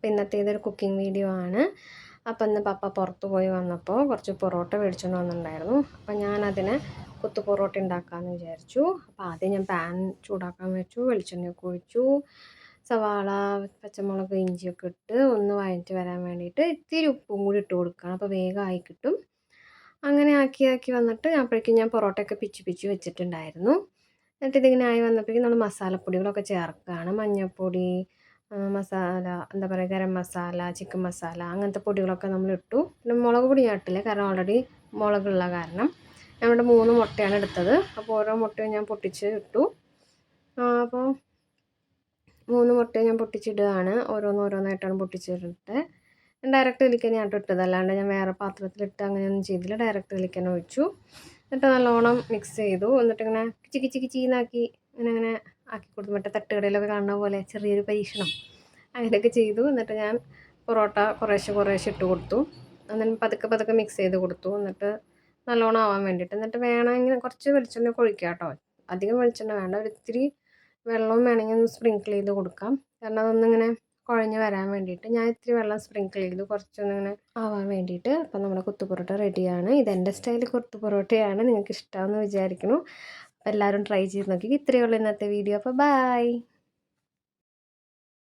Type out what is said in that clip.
അപ്പോൾ ഇന്നത്തെ ഇതൊരു കുക്കിംഗ് വീഡിയോ ആണ്. അപ്പോൾ ഇന്ന് പപ്പ പുറത്ത് പോയി വന്നപ്പോൾ കുറച്ച് പൊറോട്ട മേടിച്ചുകൊണ്ട് വന്നിട്ടുണ്ടായിരുന്നു. അപ്പോൾ ഞാനതിനെ കുത്തു പൊറോട്ട ഉണ്ടാക്കാമെന്ന് വിചാരിച്ചു. അപ്പോൾ ആദ്യം ഞാൻ പാൻ ചൂടാക്കാൻ വെച്ചു, വെളിച്ചെണ്ണയൊക്കെ ഒഴിച്ചു, സവാള, പച്ചമുളക്, ഇഞ്ചിയൊക്കെ ഇട്ട് ഒന്ന് വഴറ്റി വരാൻ വേണ്ടിയിട്ട് ഇത്തിരി ഉപ്പും കൂടി ഇട്ട് കൊടുക്കണം. അപ്പോൾ വേഗമായി കിട്ടും. അങ്ങനെ ആക്കി വന്നിട്ട് അപ്പോഴേക്കും ഞാൻ പൊറോട്ടയൊക്കെ പിച്ച് വെച്ചിട്ടുണ്ടായിരുന്നു. എന്നിട്ട് ഇതിങ്ങനെ ആയി വന്നപ്പോഴേക്കും നമ്മൾ മസാലപ്പൊടികളൊക്കെ ചേർക്കുകയാണ്. മഞ്ഞൾപ്പൊടി, മസാല, എന്താ പറയുക, ഗരം മസാല, ചിക്കൻ മസാല, അങ്ങനത്തെ പൊടികളൊക്കെ നമ്മൾ ഇട്ടു. പിന്നെ മുളക് പൊടി ഞാൻ ഇട്ടില്ല, കാരണം ഓൾറെഡി മുളകുള്ള കാരണം. ഞാനിവിടെ 3 മുട്ടയാണ് എടുത്തത്. അപ്പോൾ ഓരോ മുട്ടയും ഞാൻ പൊട്ടിച്ച് ഇട്ടു. അപ്പോൾ 3 മുട്ടയും ഞാൻ പൊട്ടിച്ചിടുകയാണ്. ഓരോന്നായിട്ടാണ് പൊട്ടിച്ചിട്ട് ഡയറക്റ്റ് ഇതിലേക്ക് തന്നെയാണ് ഇട്ടത്. അല്ലാണ്ട് ഞാൻ വേറെ പാത്രത്തിലിട്ട് അങ്ങനെയൊന്നും ചെയ്തില്ല. ഡയറക്റ്റ് ഇതിലേക്ക് തന്നെ ഒഴിച്ചു. എന്നിട്ട് നല്ലോണം മിക്സ് ചെയ്തു. എന്നിട്ട് ഇങ്ങനെ കിച്ചീന്നാക്കി ഇങ്ങനെ ആക്കി കൊടുത്തു. മറ്റേ തട്ടുകടയിലൊക്കെ കാണുന്ന പോലെ ചെറിയൊരു പരീക്ഷണം അങ്ങനെയൊക്കെ ചെയ്തു. എന്നിട്ട് ഞാൻ പൊറോട്ട കുറേശ്ശെ ഇട്ട് കൊടുത്തു. എന്നിട്ട് പതുക്കെ മിക്സ് ചെയ്ത് കൊടുത്തു. എന്നിട്ട് നല്ലോണം ആവാൻ വേണ്ടിയിട്ട്. എന്നിട്ട് വേണമെങ്കിൽ കുറച്ച് വെളിച്ചെണ്ണ ഒഴിക്കാം കേട്ടോ. അധികം വെളിച്ചെണ്ണ വേണ്ട, ഒരിത്തിരി വെള്ളവും വേണമെങ്കിൽ ഒന്ന് സ്പ്രിങ്കിൾ ചെയ്ത് കൊടുക്കാം. കാരണം അതൊന്നിങ്ങനെ കുഴഞ്ഞ് വരാൻ വേണ്ടിയിട്ട് ഞാൻ ഇത്തിരി വെള്ളം സ്പ്രിങ്കിൾ ചെയ്തു, കുറച്ചൊന്നിങ്ങനെ ആവാൻ വേണ്ടിയിട്ട്. അപ്പം നമ്മുടെ കുത്തു പൊറോട്ട റെഡിയാണ്. ഇതെൻ്റെ സ്റ്റൈൽ കുത്തു പൊറോട്ടയാണ്. നിങ്ങൾക്ക് ഇഷ്ടമാണെന്ന് വിചാരിക്കുന്നു. എല്ലാവരും ട്രൈ ചെയ്ത് നോക്കി. ഇത്രയേ ഉള്ളൂ ഇന്നത്തെ വീഡിയോ. അപ്പോൾ ബൈ.